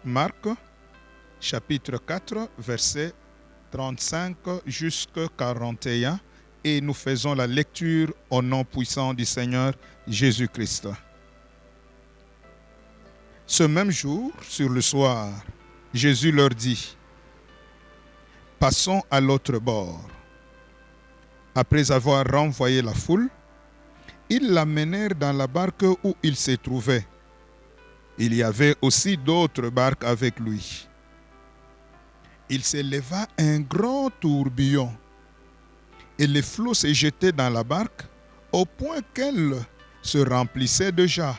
Marc, chapitre 4, verset 35 jusqu'à 41, et nous faisons la lecture au nom puissant du Seigneur Jésus-Christ. Ce même jour, sur le soir, Jésus leur dit: passons à l'autre bord. Après avoir renvoyé la foule, ils l'amenèrent dans la barque où il se trouvait. Il y avait aussi d'autres barques avec lui. Il s'éleva un grand tourbillon, et les flots se jetaient dans la barque au point qu'elle se remplissait déjà.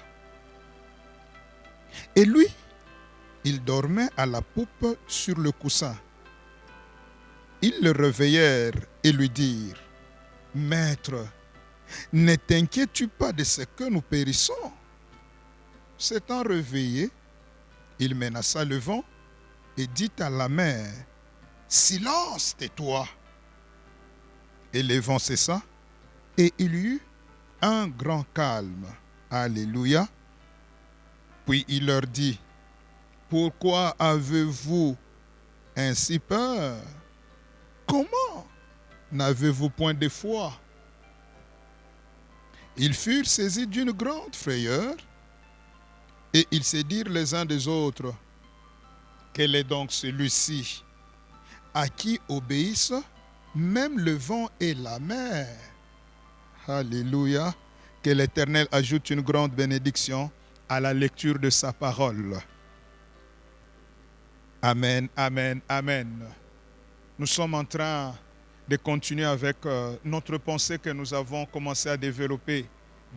Et lui, il dormait à la poupe sur le coussin. Ils le réveillèrent et lui dirent: Maître, ne t'inquiètes-tu pas de ce que nous périssons? S'étant réveillé, il menaça le vent et dit à la mer: Silence, tais-toi. Et le vent cessa, et il y eut un grand calme. Alléluia. Puis il leur dit: pourquoi avez-vous ainsi peur? Comment n'avez-vous point de foi? Ils furent saisis d'une grande frayeur, et ils se dirent les uns des autres: quel est donc celui-ci à qui obéissent même le vent et la mer? Alléluia. Que l'Éternel ajoute une grande bénédiction à la lecture de sa parole. Amen, amen, amen. Nous sommes en train de continuer avec notre pensée que nous avons commencé à développer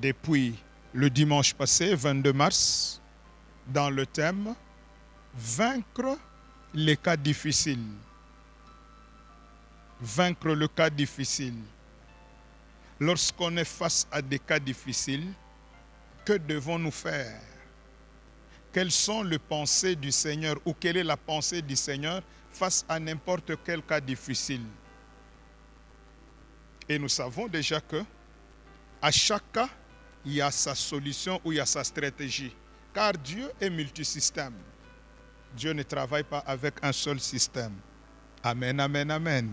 depuis le dimanche passé, 22 mars, dans le thème « Vaincre les cas difficiles ». Vaincre le cas difficile. Lorsqu'on est face à des cas difficiles, que devons-nous faire? Quelles sont les pensées du Seigneur ou quelle est la pensée du Seigneur face à n'importe quel cas difficile? Et nous savons déjà que à chaque cas, il y a sa solution ou il y a sa stratégie. Car Dieu est multisystème. Dieu ne travaille pas avec un seul système. Amen, amen, amen.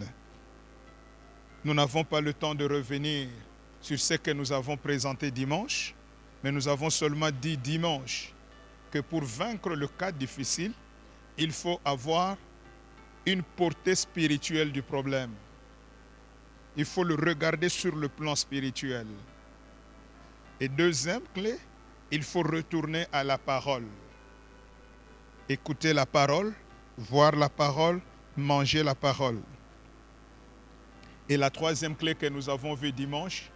Nous n'avons pas le temps de revenir sur ce que nous avons présenté dimanche, mais nous avons seulement dit dimanche que pour vaincre le cas difficile, il faut avoir une portée spirituelle du problème. Il faut le regarder sur le plan spirituel. Et deuxième clé, il faut retourner à la parole. Écouter la parole, voir la parole, manger la parole. Et la troisième clé que nous avons vue dimanche,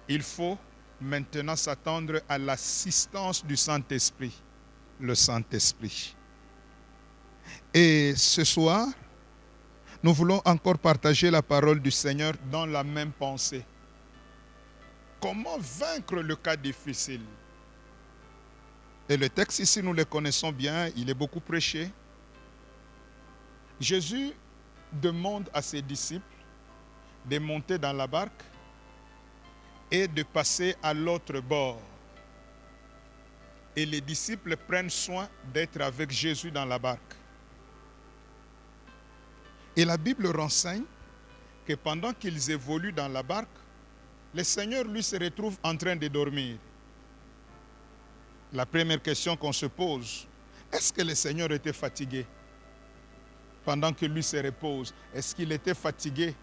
il faut maintenant s'attendre à l'assistance du Saint-Esprit, le Saint-Esprit. Et ce soir, nous voulons encore partager la parole du Seigneur dans la même pensée. Comment vaincre le cas difficile? Et le texte ici, nous le connaissons bien, il est beaucoup prêché. Jésus demande à ses disciples de monter dans la barque et de passer à l'autre bord. Et les disciples prennent soin d'être avec Jésus dans la barque. Et la Bible renseigne que pendant qu'ils évoluent dans la barque, le Seigneur, lui, se retrouve en train de dormir. La première question qu'on se pose, est-ce que le Seigneur était fatigué? Pendant que lui se repose, est-ce qu'il était fatigué?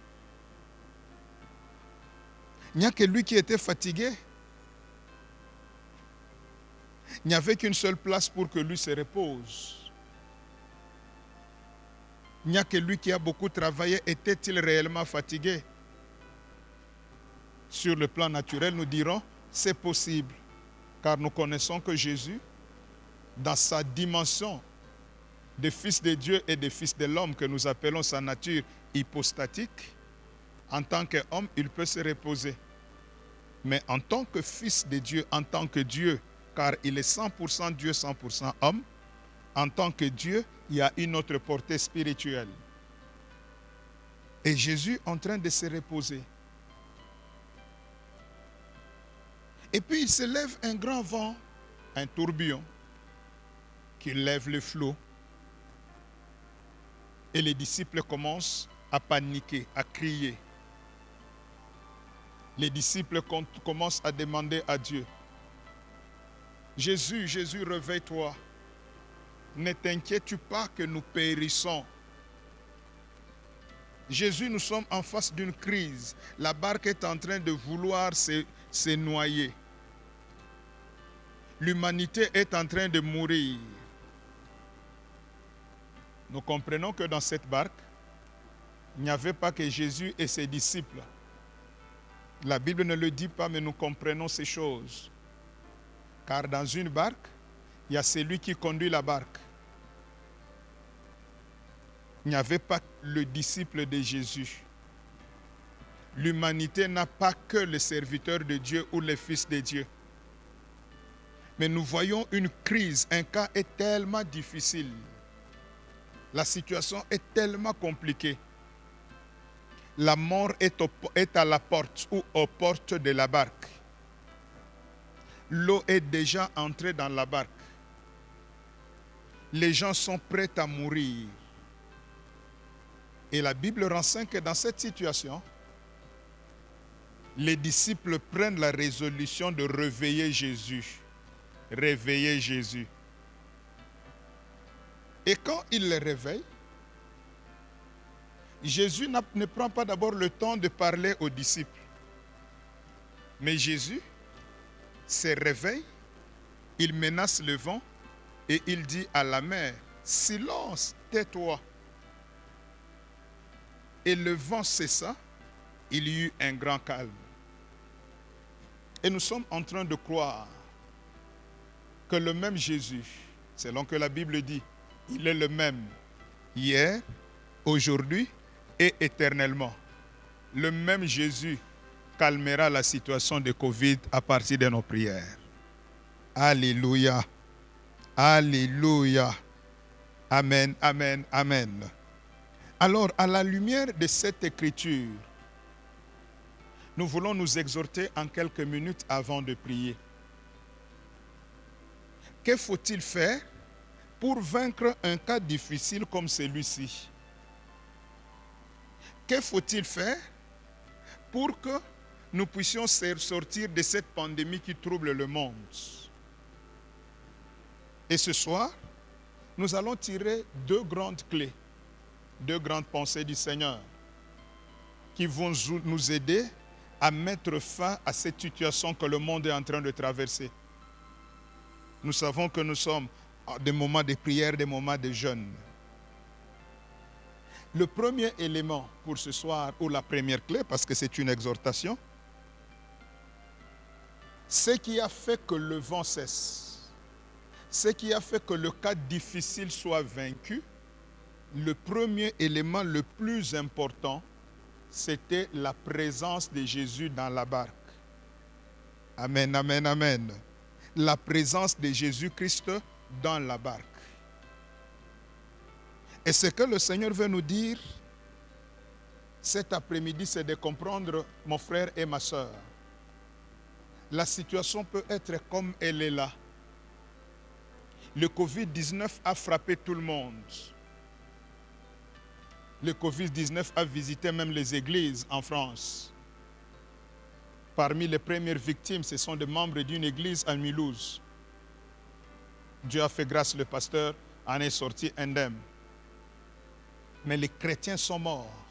Il n'y a que lui qui était fatigué. Il n'y avait qu'une seule place pour que lui se repose. Il n'y a que lui qui a beaucoup travaillé. Était-il réellement fatigué? Sur le plan naturel, nous dirons, c'est possible. Car nous connaissons que Jésus, dans sa dimension de fils de Dieu et de fils de l'homme, que nous appelons sa nature hypostatique, en tant qu'homme, il peut se reposer. Mais en tant que fils de Dieu, en tant que Dieu, car il est 100% Dieu, 100% homme, en tant que Dieu, il y a une autre portée spirituelle. Et Jésus est en train de se reposer. Et puis il se lève un grand vent, un tourbillon, qui lève le flot. Et les disciples commencent à paniquer, à crier. Les disciples commencent à demander à Dieu, Jésus, Jésus, réveille-toi. Ne t'inquiètes-tu pas que nous périssons. Jésus, nous sommes en face d'une crise. La barque est en train de vouloir se noyer. L'humanité est en train de mourir. Nous comprenons que dans cette barque, il n'y avait pas que Jésus et ses disciples. La Bible ne le dit pas, mais nous comprenons ces choses. Car dans une barque, il y a celui qui conduit la barque. Il n'y avait pas le disciple de Jésus. L'humanité n'a pas que les serviteurs de Dieu ou les fils de Dieu. Mais nous voyons une crise, un cas est tellement difficile. La situation est tellement compliquée. La mort est à la porte ou aux portes de la barque. L'eau est déjà entrée dans la barque. Les gens sont prêts à mourir. Et la Bible renseigne que dans cette situation, les disciples prennent la résolution de réveiller Jésus. Réveiller Jésus. Et quand ils le réveillent, Jésus ne prend pas d'abord le temps de parler aux disciples. Mais Jésus se réveille, il menace le vent et il dit à la mer, silence, tais-toi. Et le vent cessa, il y eut un grand calme. Et nous sommes en train de croire que le même Jésus, selon que la Bible dit, il est le même hier, aujourd'hui et éternellement. Le même Jésus calmera la situation de Covid à partir de nos prières. Alléluia. Alléluia. Amen, amen, amen. Alors, à la lumière de cette écriture, nous voulons nous exhorter en quelques minutes avant de prier. Que faut-il faire pour vaincre un cas difficile comme celui-ci? Que faut-il faire pour que nous puissions sortir de cette pandémie qui trouble le monde? Et ce soir, nous allons tirer deux grandes clés, deux grandes pensées du Seigneur qui vont nous aider à mettre fin à cette situation que le monde est en train de traverser. Nous savons que nous sommes à des moments de prière, des moments de jeûne. Le premier élément pour ce soir, ou la première clé, parce que c'est une exhortation, ce qui a fait que le vent cesse, ce qui a fait que le cas difficile soit vaincu, le premier élément le plus important, c'était la présence de Jésus dans la barque. Amen, amen, amen. La présence de Jésus-Christ dans la barque. Et ce que le Seigneur veut nous dire cet après-midi, c'est de comprendre, mon frère et ma soeur, la situation peut être comme elle est là. Le Covid-19 a frappé tout le monde. Le Covid-19 a visité même les églises en France. Parmi les premières victimes, ce sont des membres d'une église à Mulhouse. Dieu a fait grâce, le pasteur en est sorti indemne. Mais les chrétiens sont morts.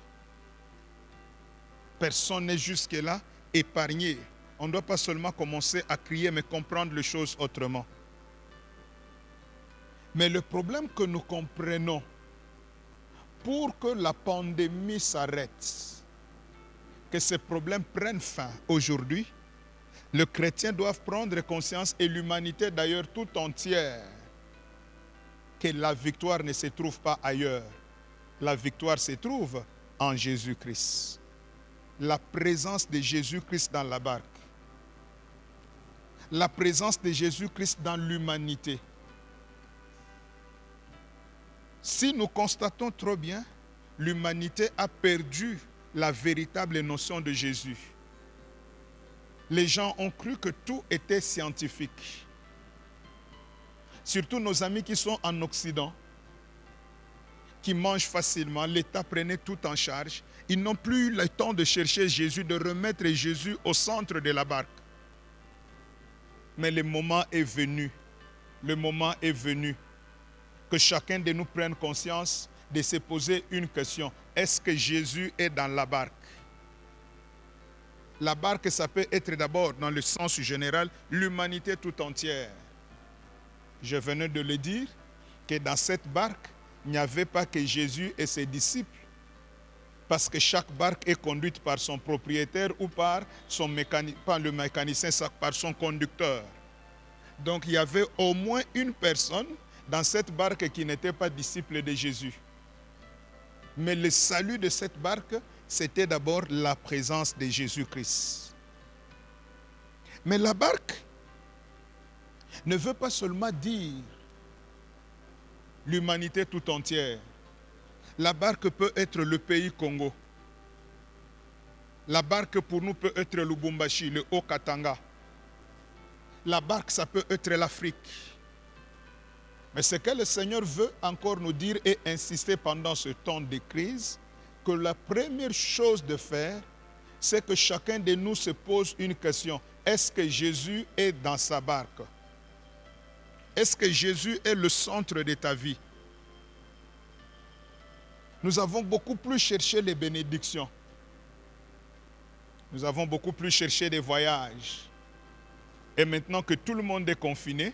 Personne n'est jusque-là épargné. On ne doit pas seulement commencer à crier, mais comprendre les choses autrement. Mais le problème que nous comprenons, pour que la pandémie s'arrête, que ces problèmes prennent fin aujourd'hui, les chrétiens doivent prendre conscience, et l'humanité d'ailleurs tout entière, que la victoire ne se trouve pas ailleurs. La victoire se trouve en Jésus-Christ. La présence de Jésus-Christ dans la barque. La présence de Jésus-Christ dans l'humanité. Si nous constatons trop bien, l'humanité a perdu la véritable notion de Jésus. Les gens ont cru que tout était scientifique. Surtout nos amis qui sont en Occident, qui mangent facilement, l'État prenait tout en charge. Ils n'ont plus eu le temps de chercher Jésus, de remettre Jésus au centre de la barque. Mais le moment est venu que chacun de nous prenne conscience de se poser une question. Est-ce que Jésus est dans la barque? La barque, ça peut être d'abord, dans le sens général, l'humanité tout entière. Je venais de le dire, que dans cette barque, il n'y avait pas que Jésus et ses disciples, parce que chaque barque est conduite par son propriétaire ou par le mécanicien, par son conducteur. Donc il y avait au moins une personne dans cette barque qui n'était pas disciple de Jésus. Mais le salut de cette barque, c'était d'abord la présence de Jésus-Christ. Mais la barque ne veut pas seulement dire l'humanité tout entière. La barque peut être le pays Congo. La barque pour nous peut être le Lubumbashi, le Haut-Katanga. La barque, ça peut être l'Afrique. Mais ce que le Seigneur veut encore nous dire et insister pendant ce temps de crise, que la première chose de faire, c'est que chacun de nous se pose une question. Est-ce que Jésus est dans sa barque? Est-ce que Jésus est le centre de ta vie? Nous avons beaucoup plus cherché les bénédictions. Nous avons beaucoup plus cherché des voyages. Et maintenant que tout le monde est confiné,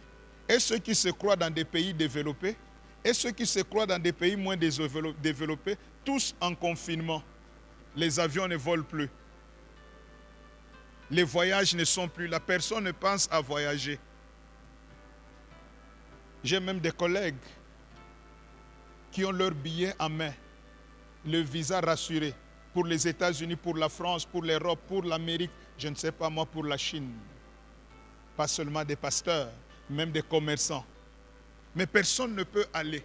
et ceux qui se croient dans des pays développés, et ceux qui se croient dans des pays moins développés, tous en confinement. Les avions ne volent plus. Les voyages ne sont plus là. Personne ne pense à voyager. J'ai même des collègues qui ont leur billet en main, le visa rassuré pour les États-Unis, pour la France, pour l'Europe, pour l'Amérique, je ne sais pas moi, pour la Chine. Pas seulement des pasteurs, même des commerçants. Mais personne ne peut aller.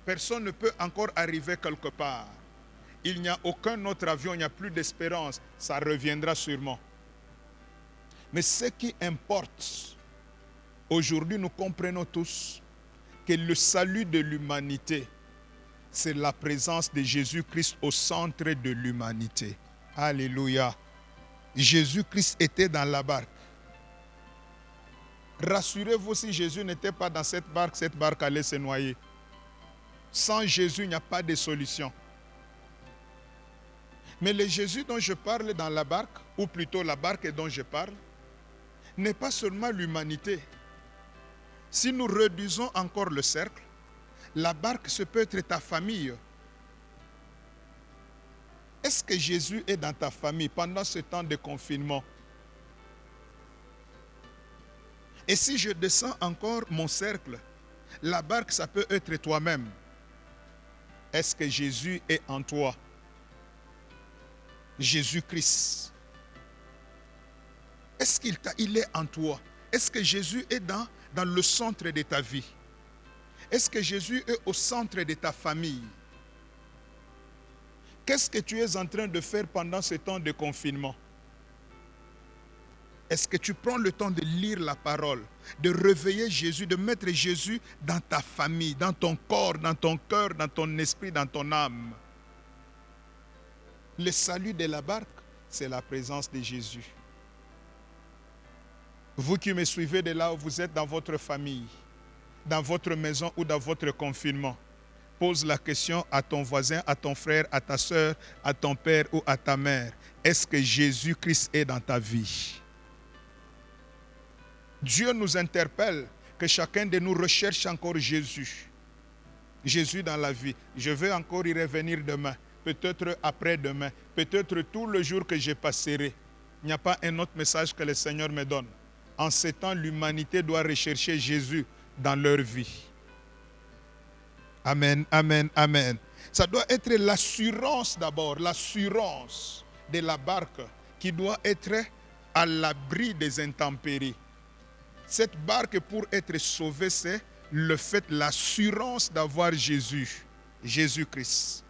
Personne ne peut encore arriver quelque part. Il n'y a aucun autre avion, il n'y a plus d'espérance. Ça reviendra sûrement. Mais ce qui importe, aujourd'hui nous comprenons tous que le salut de l'humanité, c'est la présence de Jésus-Christ au centre de l'humanité. Alléluia. Jésus-Christ était dans la barque. Rassurez-vous, si Jésus n'était pas dans cette barque allait se noyer. Sans Jésus, il n'y a pas de solution. Mais le Jésus dont je parle dans la barque, ou plutôt la barque dont je parle, n'est pas seulement l'humanité. Si nous réduisons encore le cercle, la barque, ce peut être ta famille. Est-ce que Jésus est dans ta famille pendant ce temps de confinement? Et si je descends encore mon cercle, la barque, ça peut être toi-même. Est-ce que Jésus est en toi? Jésus-Christ. Est-ce qu'il est en toi? Est-ce que Jésus est dans le centre de ta vie? Est-ce que Jésus est au centre de ta famille? Qu'est-ce que tu es en train de faire pendant ce temps de confinement? Est-ce que tu prends le temps de lire la parole, de réveiller Jésus, de mettre Jésus dans ta famille, dans ton corps, dans ton cœur, dans ton esprit, dans ton âme? Le salut de la barque, c'est la présence de Jésus. Vous qui me suivez de là où vous êtes dans votre famille, dans votre maison ou dans votre confinement, pose la question à ton voisin, à ton frère, à ta soeur, à ton père ou à ta mère. Est-ce que Jésus-Christ est dans ta vie? Dieu nous interpelle que chacun de nous recherche encore Jésus. Jésus dans la vie. Je vais encore y revenir demain, peut-être après-demain, peut-être tout le jour que je passerai. Il n'y a pas un autre message que le Seigneur me donne. En ce temps, l'humanité doit rechercher Jésus dans leur vie. Amen, amen, amen. Ça doit être l'assurance d'abord, l'assurance de la barque qui doit être à l'abri des intempéries. Cette barque, pour être sauvée, c'est le fait, l'assurance d'avoir Jésus, Jésus-Christ.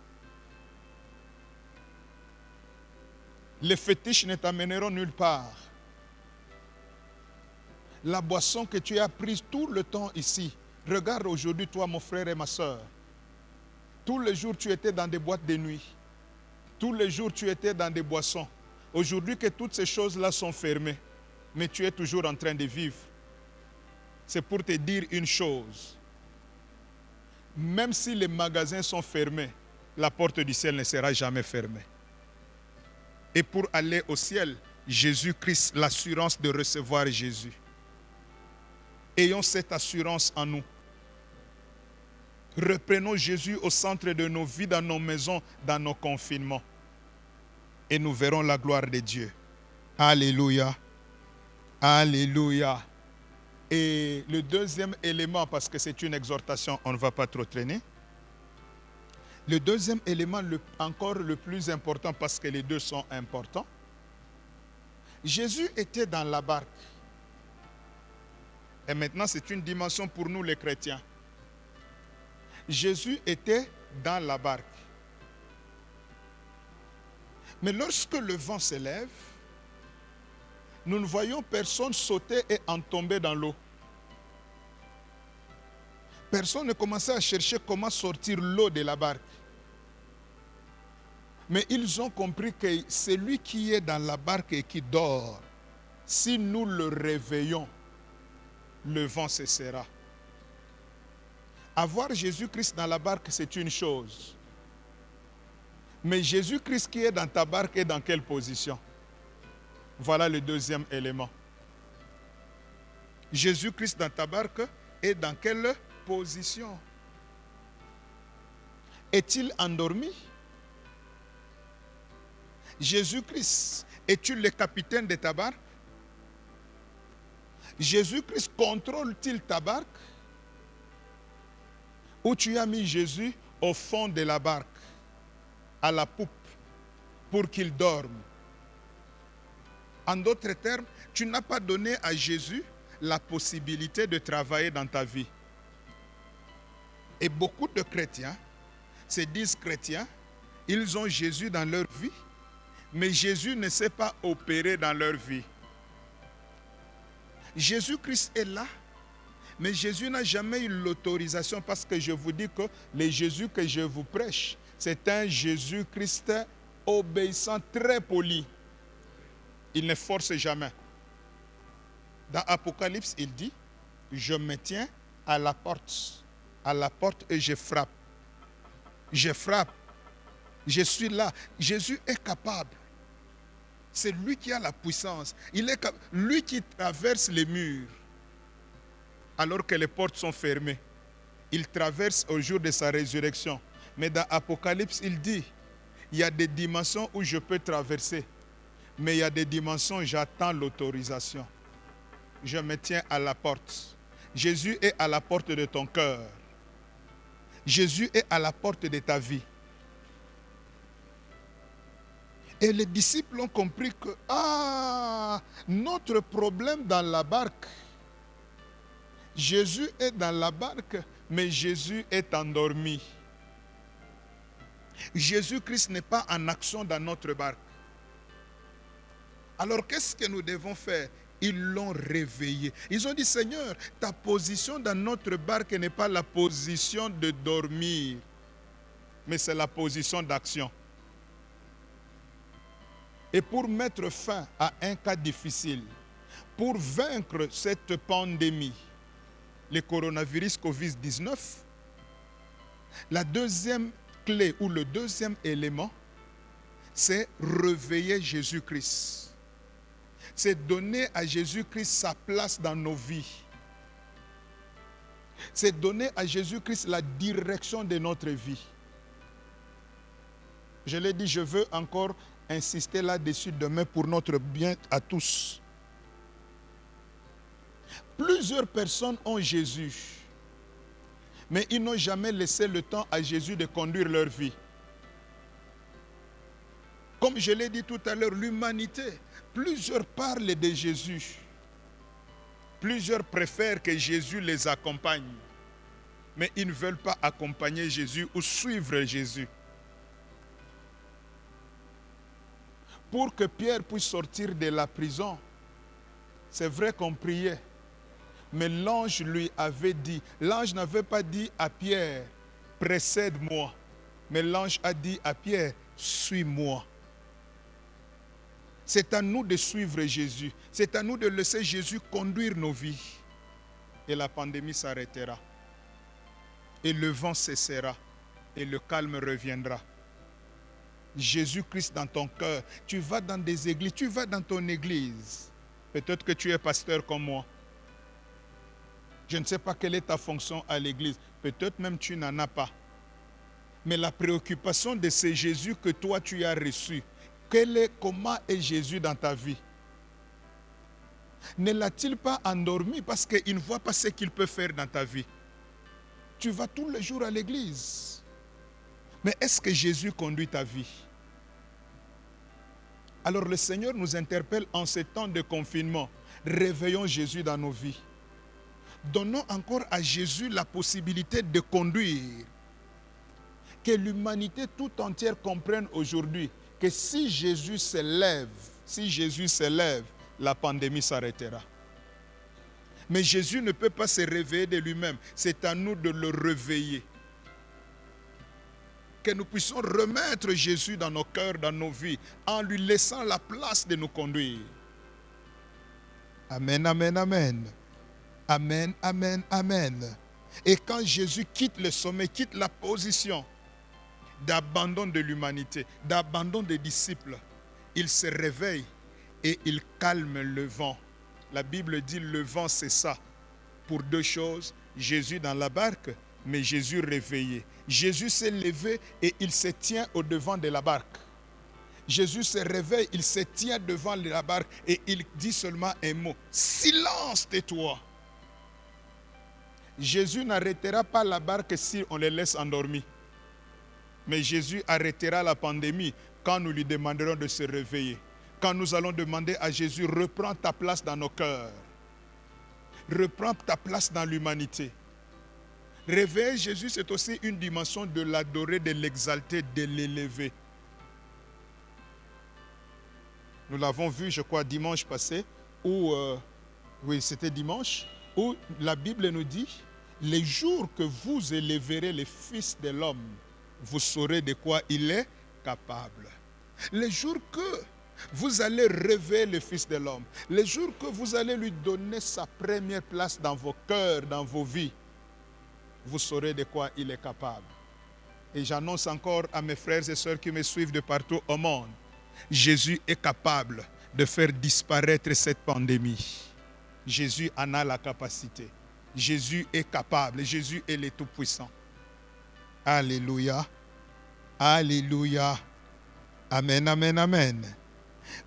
Les fétiches ne t'amèneront nulle part. La boisson que tu as prise tout le temps ici. Regarde aujourd'hui, toi, mon frère et ma soeur. Tous les jours, tu étais dans des boîtes de nuit. Tous les jours, tu étais dans des boissons. Aujourd'hui que toutes ces choses-là sont fermées, mais tu es toujours en train de vivre. C'est pour te dire une chose. Même si les magasins sont fermés, la porte du ciel ne sera jamais fermée. Et pour aller au ciel, Jésus-Christ, l'assurance de recevoir Jésus. Ayons cette assurance en nous. Reprenons Jésus au centre de nos vies, dans nos maisons, dans nos confinements. Et nous verrons la gloire de Dieu. Alléluia. Alléluia. Et le deuxième élément, parce que c'est une exhortation, on ne va pas trop traîner. Le deuxième élément, encore le plus important, parce que les deux sont importants. Jésus était dans la barque. Et maintenant, c'est une dimension pour nous les chrétiens. Jésus était dans la barque. Mais lorsque le vent s'élève, nous ne voyons personne sauter et en tomber dans l'eau. Personne ne commençait à chercher comment sortir l'eau de la barque. Mais ils ont compris que celui qui est dans la barque et qui dort, si nous le réveillons, le vent cessera. Avoir Jésus-Christ dans la barque, c'est une chose. Mais Jésus-Christ qui est dans ta barque est dans quelle position? Voilà le deuxième élément. Jésus-Christ dans ta barque est dans quelle position? Est-il endormi? Jésus-Christ, es-tu le capitaine de ta barque? Jésus-Christ contrôle-t-il ta barque? Ou tu as mis Jésus au fond de la barque, à la poupe, pour qu'il dorme? En d'autres termes, tu n'as pas donné à Jésus la possibilité de travailler dans ta vie. Et beaucoup de chrétiens se disent chrétiens, ils ont Jésus dans leur vie, mais Jésus ne sait pas opérer dans leur vie. Jésus-Christ est là, mais Jésus n'a jamais eu l'autorisation, parce que je vous dis que le Jésus que je vous prêche, c'est un Jésus-Christ obéissant, très poli. Il ne force jamais. Dans Apocalypse, il dit, je me tiens à la porte et je frappe. Je frappe. Je suis là. Jésus est capable. C'est lui qui a la puissance. Lui qui traverse les murs alors que les portes sont fermées. Il traverse au jour de sa résurrection. Mais dans Apocalypse, il dit, il y a des dimensions où je peux traverser. Mais il y a des dimensions où j'attends l'autorisation. Je me tiens à la porte. Jésus est à la porte de ton cœur. Jésus est à la porte de ta vie. Et les disciples ont compris que, notre problème dans la barque, Jésus est dans la barque, mais Jésus est endormi. Jésus-Christ n'est pas en action dans notre barque. Alors qu'est-ce que nous devons faire? Ils l'ont réveillé. Ils ont dit, Seigneur, ta position dans notre barque n'est pas la position de dormir, mais c'est la position d'action. Et pour mettre fin à un cas difficile, pour vaincre cette pandémie, le coronavirus Covid-19, la deuxième clé ou le deuxième élément, c'est réveiller Jésus-Christ. C'est donner à Jésus-Christ sa place dans nos vies. C'est donner à Jésus-Christ la direction de notre vie. Je l'ai dit, je veux encore insister là-dessus demain pour notre bien à tous. Plusieurs personnes ont Jésus, mais ils n'ont jamais laissé le temps à Jésus de conduire leur vie. Comme je l'ai dit tout à l'heure, l'humanité, plusieurs parlent de Jésus. Plusieurs préfèrent que Jésus les accompagne, mais ils ne veulent pas accompagner Jésus ou suivre Jésus. Pour que Pierre puisse sortir de la prison, c'est vrai qu'on priait, Mais l'ange lui avait dit, l'ange n'avait pas dit à Pierre, précède-moi. Mais l'ange a dit à Pierre, suis-moi. C'est à nous de suivre Jésus. C'est à nous de laisser Jésus conduire nos vies. Et la pandémie s'arrêtera. Et le vent cessera. Et le calme reviendra. Jésus-Christ dans ton cœur. Tu vas dans des églises. Tu vas dans ton église. Peut-être que tu es pasteur comme moi. Je ne sais pas quelle est ta fonction à l'église. Peut-être même tu n'en as pas. Mais la préoccupation de ce Jésus que toi tu as reçu, comment est Jésus dans ta vie? Ne l'a-t-il pas endormi parce qu'il ne voit pas ce qu'il peut faire dans ta vie? Tu vas tous les jours à l'église. Mais est-ce que Jésus conduit ta vie? Alors le Seigneur nous interpelle en ces temps de confinement. Réveillons Jésus dans nos vies. Donnons encore à Jésus la possibilité de conduire. Que l'humanité tout entière comprenne aujourd'hui que si Jésus s'élève, la pandémie s'arrêtera. Mais Jésus ne peut pas se réveiller de lui-même. C'est à nous de le réveiller. Que nous puissions remettre Jésus dans nos cœurs, dans nos vies, en lui laissant la place de nous conduire. Amen, amen, amen. Amen, amen, amen. Et quand Jésus quitte le sommet, quitte la position d'abandon de l'humanité, d'abandon des disciples, il se réveille et il calme le vent. La Bible dit le vent cessa pour deux choses, Jésus dans la barque, mais Jésus réveillé. Jésus s'est levé et il se tient au devant de la barque. Jésus se réveille, il se tient devant la barque et il dit seulement un mot, silence, tais-toi. Jésus n'arrêtera pas la barque si on les laisse endormis. Mais Jésus arrêtera la pandémie quand nous lui demanderons de se réveiller. Quand nous allons demander à Jésus, reprends ta place dans nos cœurs. Reprends ta place dans l'humanité. Réveiller Jésus, c'est aussi une dimension de l'adorer, de l'exalter, de l'élever. Nous l'avons vu, je crois, dimanche passé, c'était dimanche, où la Bible nous dit, les jours que vous élèverez le Fils de l'homme, vous saurez de quoi il est capable. Les jours que vous allez réveiller le Fils de l'homme, les jours que vous allez lui donner sa première place dans vos cœurs, dans vos vies, vous saurez de quoi il est capable. Et j'annonce encore à mes frères et sœurs qui me suivent de partout au monde, Jésus est capable de faire disparaître cette pandémie. Jésus en a la capacité. Jésus est capable. Jésus est le Tout-Puissant. Alléluia. Alléluia. Amen, amen, amen.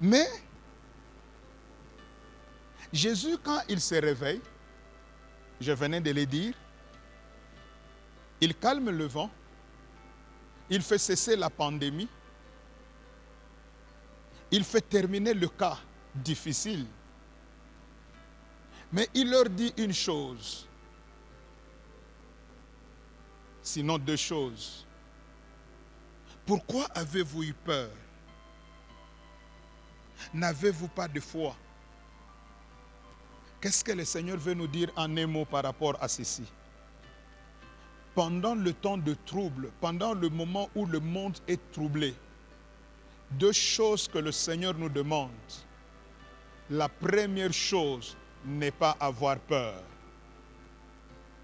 Mais Jésus, quand il se réveille, je venais de le dire, il calme le vent, il fait cesser la pandémie, il fait terminer le cas difficile. Mais il leur dit une chose, sinon deux choses. Pourquoi avez-vous eu peur? N'avez-vous pas de foi? Qu'est-ce que le Seigneur veut nous dire en un mot par rapport à ceci? Pendant le temps de trouble, pendant le moment où le monde est troublé, deux choses que le Seigneur nous demande. La première chose, n'est pas avoir peur,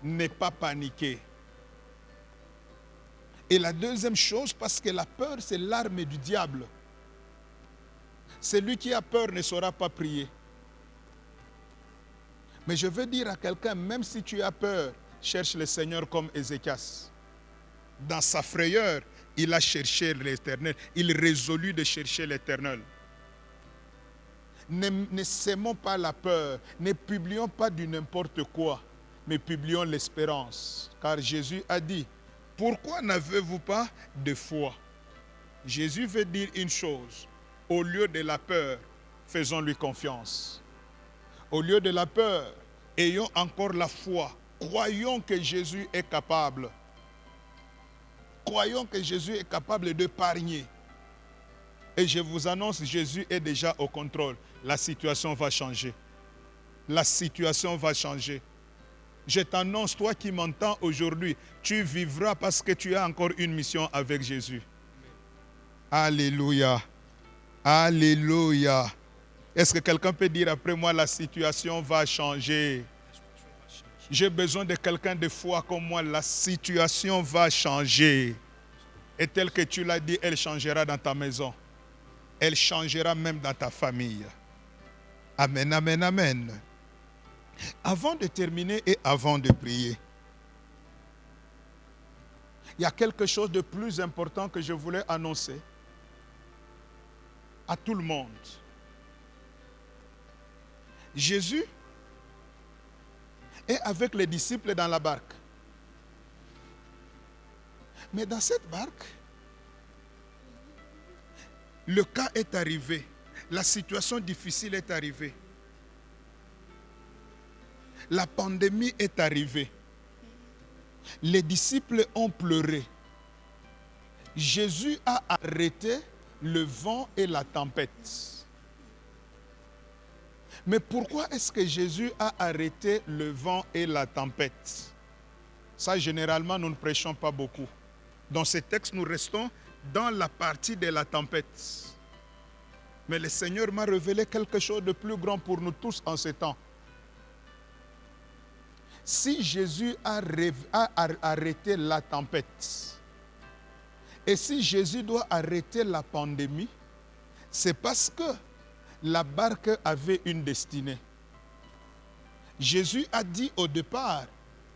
n'est pas paniquer. Et la deuxième chose, parce que la peur, c'est l'arme du diable. Celui qui a peur ne saura pas prier. Mais je veux dire à quelqu'un, même si tu as peur, cherche le Seigneur comme Ézéchias. Dans sa frayeur, il a cherché l'Éternel. Il résolut de chercher l'Éternel. Ne sémons pas la peur, ne publions pas du n'importe quoi, mais publions l'espérance. Car Jésus a dit, pourquoi n'avez-vous pas de foi? Jésus veut dire une chose, au lieu de la peur, faisons-lui confiance. Au lieu de la peur, ayons encore la foi. Croyons que Jésus est capable. Croyons que Jésus est capable d'épargner. Et je vous annonce, Jésus est déjà au contrôle. La situation va changer. La situation va changer. Je t'annonce, toi qui m'entends aujourd'hui, tu vivras parce que tu as encore une mission avec Jésus. Alléluia. Alléluia. Est-ce que quelqu'un peut dire après moi, la situation va changer? J'ai besoin de quelqu'un de foi comme moi. La situation va changer. Et tel que tu l'as dit, elle changera dans ta maison. Elle changera même dans ta famille. Amen, amen, amen. Avant de terminer et avant de prier, il y a quelque chose de plus important que je voulais annoncer à tout le monde. Jésus est avec les disciples dans la barque. Mais dans cette barque, le cas est arrivé. La situation difficile est arrivée. La pandémie est arrivée. Les disciples ont pleuré. Jésus a arrêté le vent et la tempête. Mais pourquoi est-ce que Jésus a arrêté le vent et la tempête? Ça, généralement, nous ne prêchons pas beaucoup. Dans ce texte, nous restons dans la partie de la tempête. Mais le Seigneur m'a révélé quelque chose de plus grand pour nous tous en ce temps. Si Jésus a arrêté la tempête, et si Jésus doit arrêter la pandémie, c'est parce que la barque avait une destinée. Jésus a dit au départ,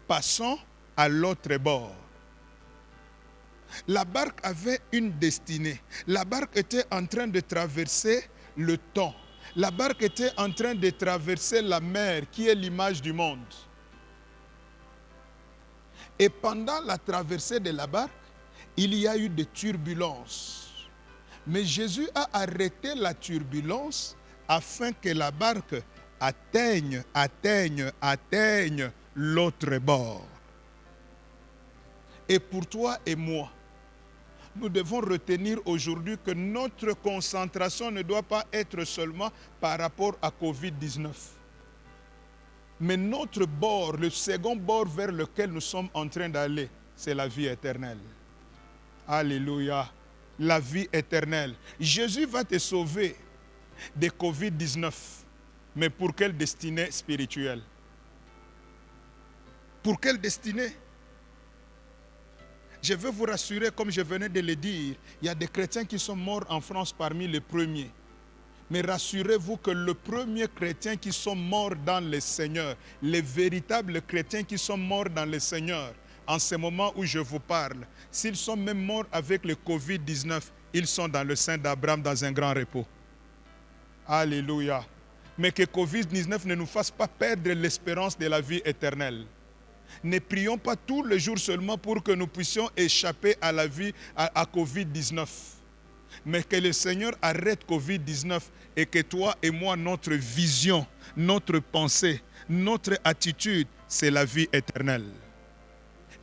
passons à l'autre bord. La barque avait une destinée. La barque était en train de traverser le temps. La barque était en train de traverser la mer qui est l'image du monde. Et pendant la traversée de la barque, il y a eu des turbulences. Mais Jésus a arrêté la turbulence afin que la barque atteigne l'autre bord. Et pour toi et moi, nous devons retenir aujourd'hui que notre concentration ne doit pas être seulement par rapport à Covid-19. Mais notre bord, le second bord vers lequel nous sommes en train d'aller, c'est la vie éternelle. Alléluia. La vie éternelle. Jésus va te sauver de Covid-19. Mais pour quelle destinée spirituelle? Pour quelle destinée? Je veux vous rassurer, comme je venais de le dire, il y a des chrétiens qui sont morts en France parmi les premiers. Mais rassurez-vous que le premier chrétien qui sont morts dans le Seigneur, les véritables chrétiens qui sont morts dans le Seigneur, en ce moment où je vous parle, s'ils sont même morts avec le Covid-19, ils sont dans le sein d'Abraham dans un grand repos. Alléluia. Mais que Covid-19 ne nous fasse pas perdre l'espérance de la vie éternelle. Ne prions pas tous les jours seulement pour que nous puissions échapper à la vie à Covid-19. Mais que le Seigneur arrête Covid-19 et que toi et moi, notre vision, notre pensée, notre attitude, c'est la vie éternelle.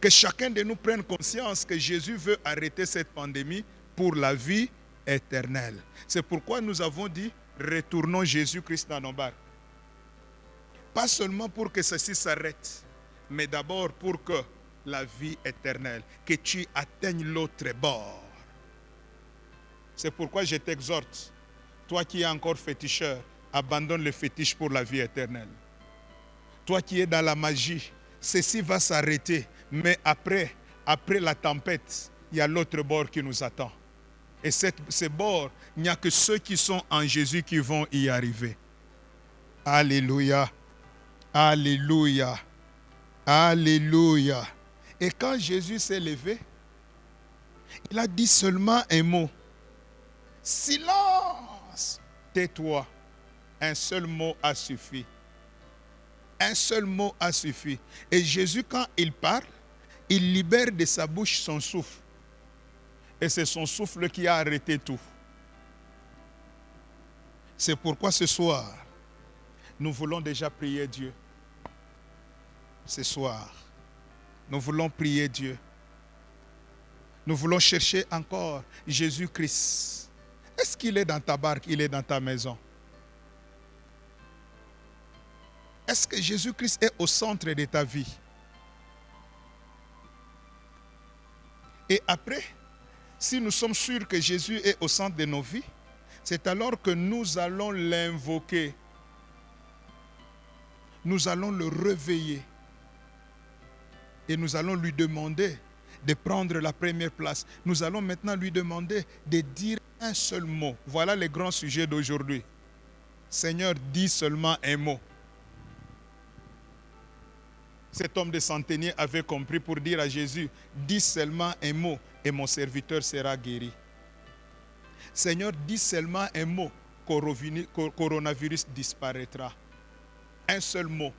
Que chacun de nous prenne conscience que Jésus veut arrêter cette pandémie pour la vie éternelle. C'est pourquoi nous avons dit, retournons Jésus-Christ dans nos barques. Pas seulement pour que ceci s'arrête, mais d'abord pour que la vie éternelle, que tu atteignes l'autre bord. C'est pourquoi je t'exhorte, toi qui es encore féticheur, abandonne le fétiche pour la vie éternelle. Toi qui es dans la magie, ceci va s'arrêter, mais après la tempête, il y a l'autre bord qui nous attend. Et ce bord, il n'y a que ceux qui sont en Jésus qui vont y arriver. Alléluia, alléluia, alléluia. Et quand Jésus s'est levé, il a dit seulement un mot. Silence, tais-toi. Un seul mot a suffi. Un seul mot a suffi. Et Jésus, quand il parle, il libère de sa bouche son souffle. Et c'est son souffle qui a arrêté tout. C'est pourquoi ce soir, nous voulons déjà prier Dieu. Ce soir, nous voulons prier Dieu. Nous voulons chercher encore Jésus-Christ. Est-ce qu'il est dans ta barque, il est dans ta maison? Est-ce que Jésus-Christ est au centre de ta vie? Et après, si nous sommes sûrs que Jésus est au centre de nos vies, c'est alors que nous allons l'invoquer. Nous allons le réveiller. Et nous allons lui demander de prendre la première place. Nous allons maintenant lui demander de dire un seul mot. Voilà le grand sujet d'aujourd'hui. Seigneur, dis seulement un mot. Cet homme de centenier avait compris pour dire à Jésus, dis seulement un mot et mon serviteur sera guéri. Seigneur, dis seulement un mot, coronavirus disparaîtra. Un seul mot.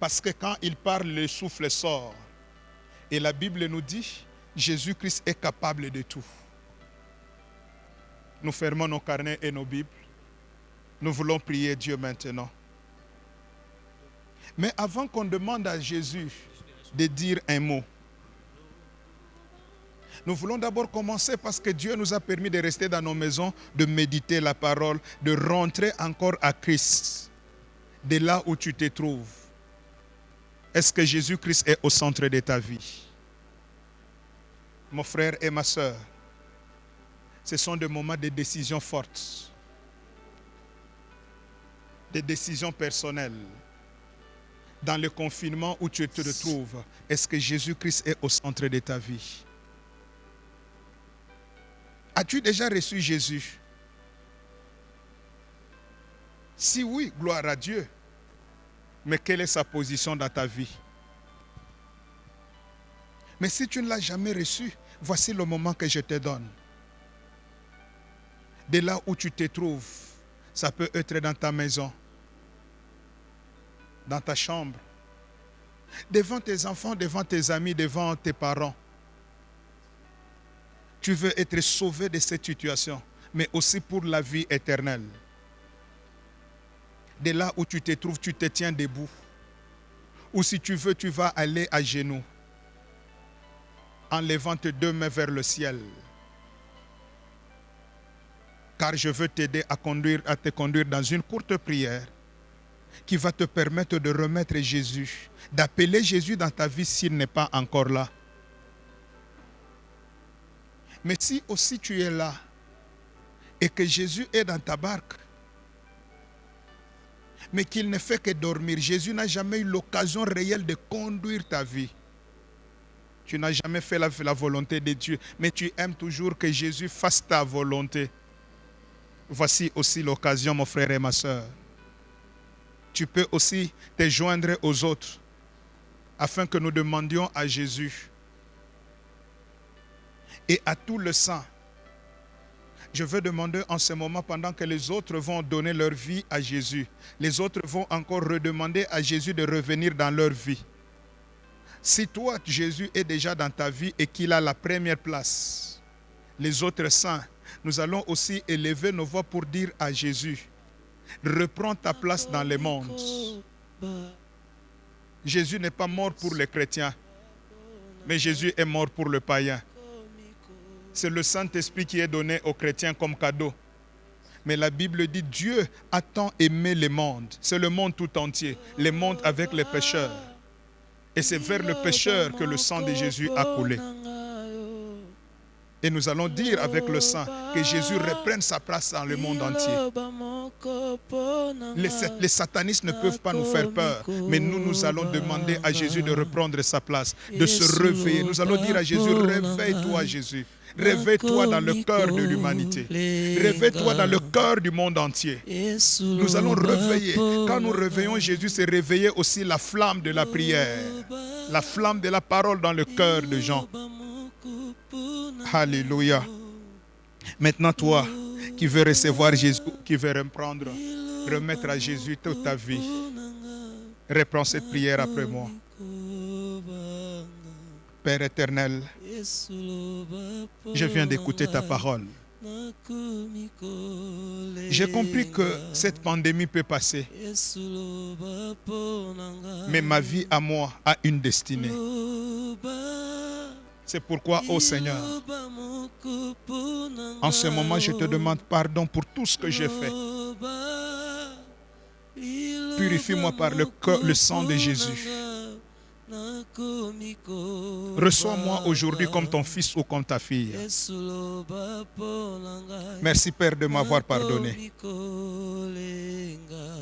Parce que quand il parle, le souffle sort. Et la Bible nous dit, Jésus-Christ est capable de tout. Nous fermons nos carnets et nos Bibles. Nous voulons prier Dieu maintenant. Mais avant qu'on demande à Jésus de dire un mot, nous voulons d'abord commencer parce que Dieu nous a permis de rester dans nos maisons, de méditer la parole, de rentrer encore à Christ, de là où tu te trouves. Est-ce que Jésus-Christ est au centre de ta vie? Mon frère et ma soeur, ce sont des moments de décisions fortes, des décisions personnelles. Dans le confinement où tu te retrouves, est-ce que Jésus-Christ est au centre de ta vie? As-tu déjà reçu Jésus? Si oui, gloire à Dieu. Mais quelle est sa position dans ta vie? Mais si tu ne l'as jamais reçu, voici le moment que je te donne. De là où tu te trouves, ça peut être dans ta maison, dans ta chambre, devant tes enfants, devant tes amis, devant tes parents. Tu veux être sauvé de cette situation, mais aussi pour la vie éternelle. De là où tu te trouves, tu te tiens debout. Ou si tu veux, tu vas aller à genoux, en levant tes deux mains vers le ciel. Car je veux t'aider à te conduire dans une courte prière qui va te permettre de remettre Jésus, d'appeler Jésus dans ta vie s'il n'est pas encore là. Mais si aussi tu es là et que Jésus est dans ta barque, mais qu'il ne fait que dormir, Jésus n'a jamais eu l'occasion réelle de conduire ta vie. Tu n'as jamais fait la volonté de Dieu, mais tu aimes toujours que Jésus fasse ta volonté. Voici aussi l'occasion, mon frère et ma soeur. Tu peux aussi te joindre aux autres afin que nous demandions à Jésus et à tout le saint. Je veux demander en ce moment, pendant que les autres vont donner leur vie à Jésus, les autres vont encore redemander à Jésus de revenir dans leur vie. Si toi, Jésus est déjà dans ta vie et qu'il a la première place, les autres saints, nous allons aussi élever nos voix pour dire à Jésus, reprends ta place dans le monde. Jésus n'est pas mort pour les chrétiens, mais Jésus est mort pour le païen. C'est le Saint-Esprit qui est donné aux chrétiens comme cadeau. Mais la Bible dit, Dieu a tant aimé le monde. C'est le monde tout entier, le monde avec les pécheurs. Et c'est vers le pécheur que le sang de Jésus a coulé. Et nous allons dire avec le sang que Jésus reprenne sa place dans le monde entier. Les satanistes ne peuvent pas nous faire peur, mais nous allons demander à Jésus de reprendre sa place, de se réveiller. Nous allons dire à Jésus, réveille-toi Jésus. Réveille-toi dans le cœur de l'humanité. Réveille-toi dans le cœur du monde entier. Nous allons réveiller. Quand nous réveillons Jésus, c'est réveiller aussi la flamme de la prière, la flamme de la parole dans le cœur de Jean. Alléluia. Maintenant, toi qui veux recevoir Jésus, qui veux remettre à Jésus toute ta vie, reprends cette prière après moi. Père éternel, je viens d'écouter ta parole. J'ai compris que cette pandémie peut passer, mais ma vie à moi a une destinée. C'est pourquoi, ô Seigneur, en ce moment, je te demande pardon pour tout ce que j'ai fait. Purifie-moi par le sang de Jésus. Reçois-moi aujourd'hui comme ton fils ou comme ta fille. Merci Père de m'avoir pardonné.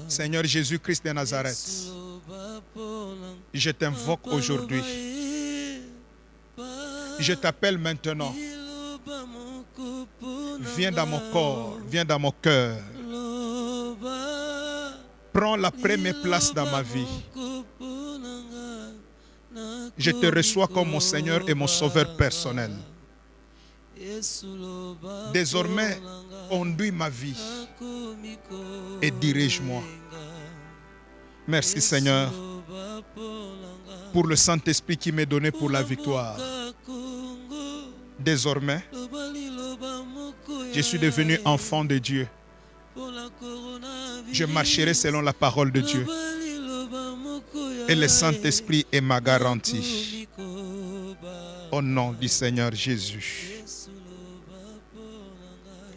Seigneur Jésus-Christ de Nazareth, je t'invoque aujourd'hui. Je t'appelle maintenant. Viens dans mon corps, viens dans mon cœur. Prends la première place dans ma vie. Je te reçois comme mon Seigneur et mon Sauveur personnel. Désormais, conduis ma vie et dirige-moi. Merci Seigneur pour le Saint-Esprit qui m'est donné pour la victoire. Désormais, je suis devenu enfant de Dieu. Je marcherai selon la parole de Dieu. Et le Saint-Esprit est ma garantie. Au nom du Seigneur Jésus.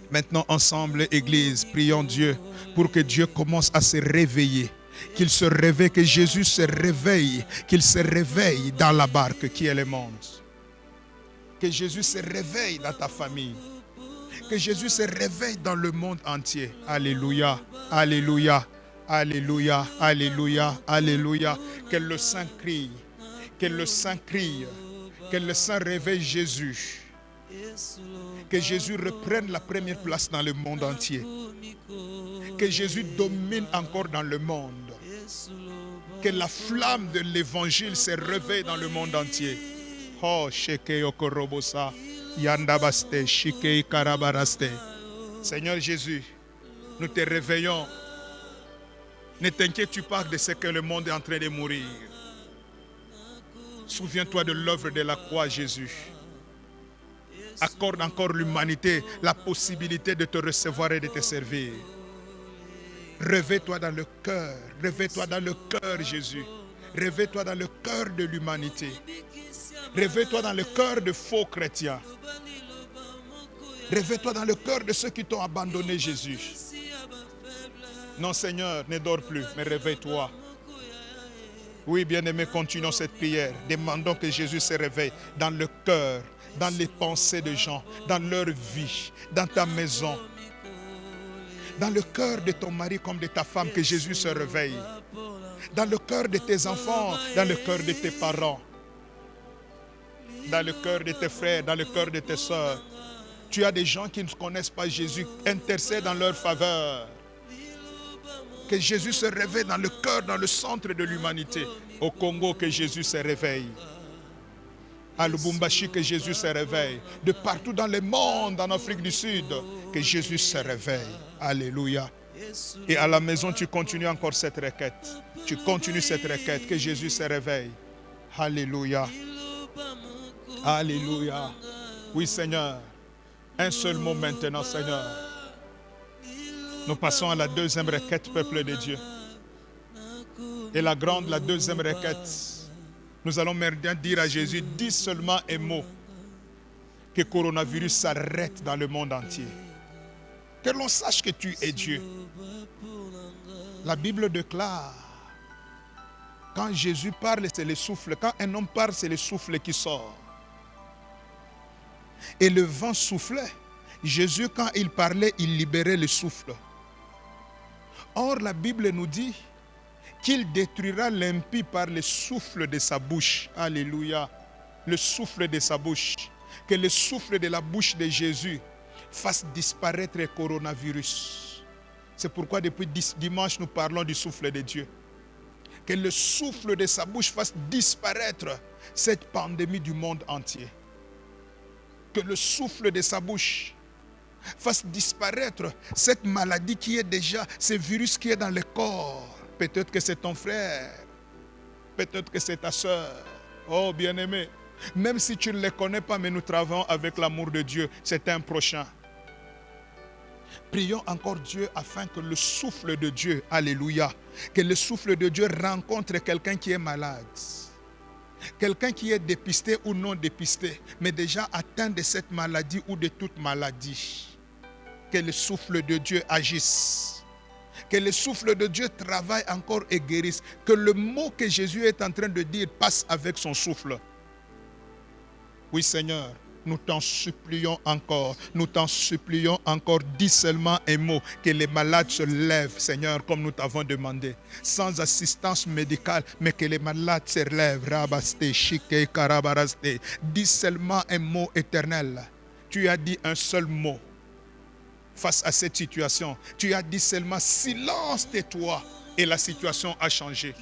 Maintenant, ensemble, Église, prions Dieu pour que Dieu commence à se réveiller. Qu'il se réveille, que Jésus se réveille, qu'il se réveille dans la barque qui est le monde. Que Jésus se réveille dans ta famille. Que Jésus se réveille dans le monde entier. Alléluia, alléluia, alléluia, alléluia, alléluia. Que le Saint crie, que le Saint crie, que le Saint réveille Jésus. Que Jésus reprenne la première place dans le monde entier. Que Jésus domine encore dans le monde. Que la flamme de l'évangile se réveille dans le monde entier. Oh, Sheke Yokorobosa, Yandabaste, Shike Karabaraste. Seigneur Jésus, nous te réveillons. Ne t'inquiète pas de ce que le monde est en train de mourir. Souviens-toi de l'œuvre de la croix, Jésus. Accorde encore l'humanité la possibilité de te recevoir et de te servir. Réveille-toi dans le cœur. Réveille-toi dans le cœur, Jésus. Réveille-toi dans le cœur de l'humanité. Réveille-toi dans le cœur de faux chrétiens. Réveille-toi dans le cœur de ceux qui t'ont abandonné, Jésus. Non, Seigneur, ne dors plus, mais réveille-toi. Oui, bien-aimés, continuons cette prière. Demandons que Jésus se réveille dans le cœur, dans les pensées des gens, dans leur vie, dans ta maison, dans le cœur de ton mari comme de ta femme, que Jésus se réveille. Dans le cœur de tes enfants, dans le cœur de tes parents, dans le cœur de tes frères, dans le cœur de tes soeurs. Tu as des gens qui ne connaissent pas Jésus, intercède en leur faveur. Que Jésus se réveille dans le cœur, dans le centre de l'humanité. Au Congo, que Jésus se réveille. À Lubumbashi, que Jésus se réveille. De partout dans le monde, en Afrique du Sud, que Jésus se réveille. Alléluia. Et à la maison, tu continues encore cette requête. Tu continues cette requête, que Jésus se réveille. Alléluia. Alléluia. Oui, Seigneur. Un seul mot maintenant, Seigneur. Nous passons à la deuxième requête, peuple de Dieu. Et la deuxième requête, nous allons maintenant dire à Jésus, dis seulement un mot, que le coronavirus s'arrête dans le monde entier. Que l'on sache que tu es Dieu. La Bible déclare, quand Jésus parle, c'est le souffle. Quand un homme parle, c'est le souffle qui sort. Et le vent soufflait. Jésus, quand il parlait, il libérait le souffle. Or, la Bible nous dit qu'il détruira l'impie par le souffle de sa bouche. Alléluia. Le souffle de sa bouche. Que le souffle de la bouche de Jésus fasse disparaître le coronavirus. C'est pourquoi depuis dimanche, nous parlons du souffle de Dieu. Que le souffle de sa bouche fasse disparaître cette pandémie du monde entier. Que le souffle de sa bouche fasse disparaître cette maladie qui est déjà, ce virus qui est dans le corps. Peut-être que c'est ton frère, peut-être que c'est ta soeur. Oh bien-aimé, même si tu ne les connais pas, mais nous travaillons avec l'amour de Dieu, c'est un prochain. Prions encore Dieu afin que le souffle de Dieu, alléluia, que le souffle de Dieu rencontre quelqu'un qui est malade. Quelqu'un qui est dépisté ou non dépisté, mais déjà atteint de cette maladie ou de toute maladie. Que le souffle de Dieu agisse. Que le souffle de Dieu travaille encore et guérisse. Que le mot que Jésus est en train de dire passe avec son souffle. Oui, Seigneur, nous t'en supplions encore. Nous t'en supplions encore. Dis seulement un mot. Que les malades se lèvent, Seigneur, comme nous t'avons demandé. Sans assistance médicale, mais que les malades se lèvent. Rabaste, Shike, Karabaraste. Dis seulement un mot éternel. Tu as dit un seul mot face à cette situation. Tu as dit seulement silence, tais-toi. Et la situation a changé.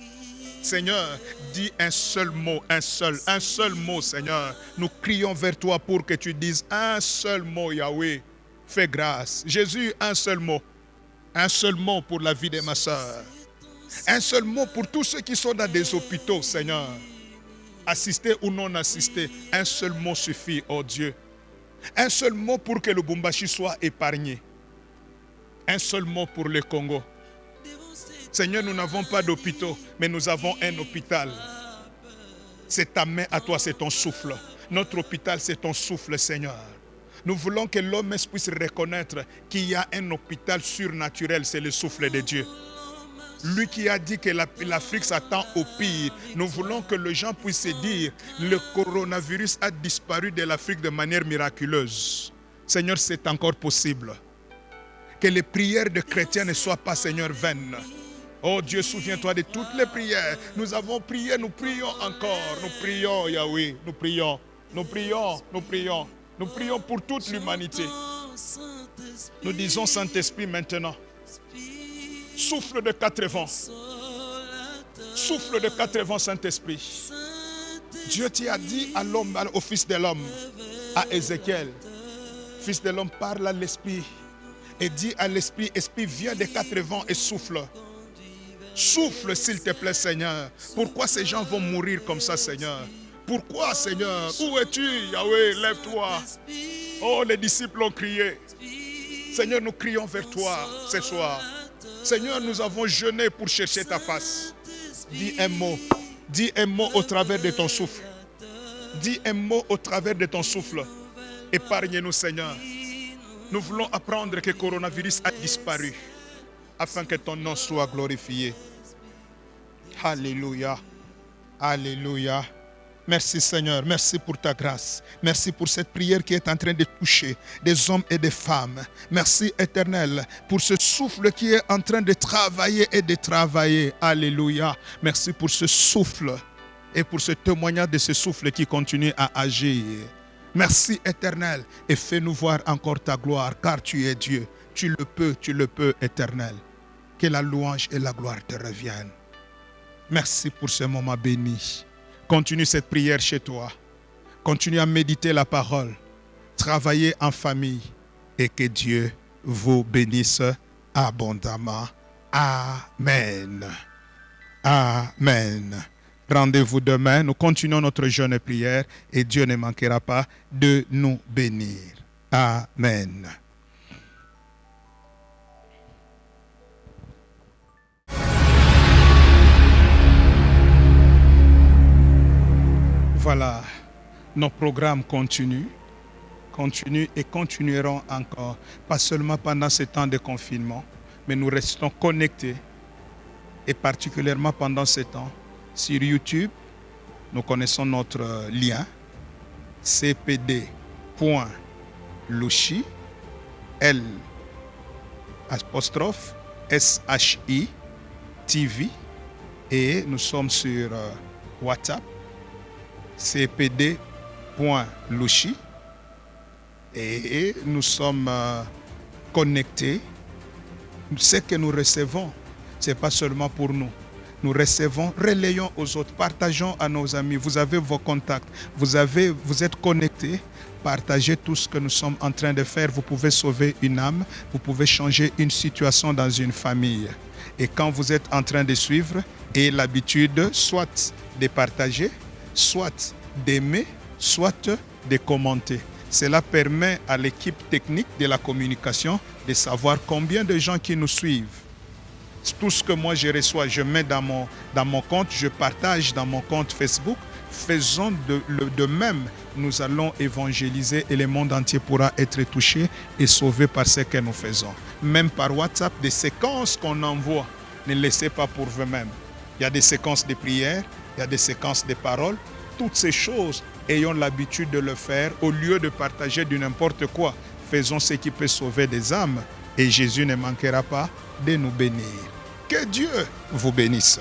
Seigneur, dis un seul mot, un seul mot, Seigneur. Nous crions vers toi pour que tu dises un seul mot, Yahweh. Fais grâce. Jésus, un seul mot pour la vie de ma soeur. Un seul mot pour tous ceux qui sont dans des hôpitaux, Seigneur. Assistés ou non assistés, un seul mot suffit, oh Dieu. Un seul mot pour que le Lubumbashi soit épargné. Un seul mot pour le Congo. Seigneur, nous n'avons pas d'hôpitaux, mais nous avons un hôpital. C'est ta main à toi, c'est ton souffle. Notre hôpital, c'est ton souffle, Seigneur. Nous voulons que l'homme puisse reconnaître qu'il y a un hôpital surnaturel, c'est le souffle de Dieu. Lui qui a dit que l'Afrique s'attend au pire, nous voulons que les gens puissent se dire le coronavirus a disparu de l'Afrique de manière miraculeuse. Seigneur, c'est encore possible. Que les prières de chrétiens ne soient pas, Seigneur, vaines. Oh Dieu, souviens-toi de toutes les prières. Nous avons prié, nous prions encore. Nous prions, Yahweh, nous prions. Nous prions, nous prions. Nous prions pour toute l'humanité. Nous disons, Saint-Esprit, maintenant. Souffle de quatre vents. Souffle de quatre vents, Saint-Esprit. Dieu t'y a dit à l'homme, au Fils de l'homme, à Ézéchiel. Fils de l'homme, parle à l'Esprit. Et dit à l'Esprit, Esprit, viens des quatre vents et souffle. Souffle, s'il te plaît, Seigneur. Pourquoi ces gens vont mourir comme ça, Seigneur? Pourquoi, Seigneur? Où es-tu, Yahweh? Lève-toi. Oh, les disciples ont crié. Seigneur, nous crions vers toi ce soir. Seigneur, nous avons jeûné pour chercher ta face. Dis un mot. Dis un mot au travers de ton souffle. Dis un mot au travers de ton souffle. Épargne-nous, Seigneur. Nous voulons apprendre que le coronavirus a disparu afin que ton nom soit glorifié. Alléluia. Alléluia. Merci Seigneur, merci pour ta grâce. Merci pour cette prière qui est en train de toucher des hommes et des femmes. Merci Éternel pour ce souffle qui est en train de travailler et de travailler. Alléluia. Merci pour ce souffle et pour ce témoignage de ce souffle qui continue à agir. Merci Éternel et fais-nous voir encore ta gloire car tu es Dieu. Tu le peux Éternel. Que la louange et la gloire te reviennent. Merci pour ce moment béni. Continue cette prière chez toi. Continue à méditer la parole. Travailler en famille. Et que Dieu vous bénisse abondamment. Amen. Amen. Rendez-vous demain. Nous continuons notre jeûne et prière. Et Dieu ne manquera pas de nous bénir. Amen. Voilà, nos programmes continuent et continueront encore, pas seulement pendant ce temps de confinement, mais nous restons connectés et particulièrement pendant ce temps sur YouTube. Nous connaissons notre lien cpd.louchi L'_SHI TV et nous sommes sur WhatsApp cpd.louchi et nous sommes connectés. Ce que nous recevons, ce n'est pas seulement pour nous. Nous recevons, relayons aux autres, partageons à nos amis. Vous avez vos contacts, vous êtes connectés. Partagez tout ce que nous sommes en train de faire. Vous pouvez sauver une âme, vous pouvez changer une situation dans une famille. Et quand vous êtes en train de suivre, ayez l'habitude soit de partager, soit d'aimer, soit de commenter. Cela permet à l'équipe technique de la communication de savoir combien de gens qui nous suivent. Tout ce que moi je reçois, je mets dans mon compte, je partage dans mon compte Facebook. faisons de même. Nous allons évangéliser et le monde entier pourra être touché et sauvé par ce que nous faisons. Même par WhatsApp, des séquences qu'on envoie, ne laissez pas pour vous-même. Il y a des séquences de prières, il y a des séquences de paroles. Toutes ces choses, ayons l'habitude de le faire au lieu de partager du n'importe quoi. Faisons ce qui peut sauver des âmes et Jésus ne manquera pas de nous bénir. Que Dieu vous bénisse.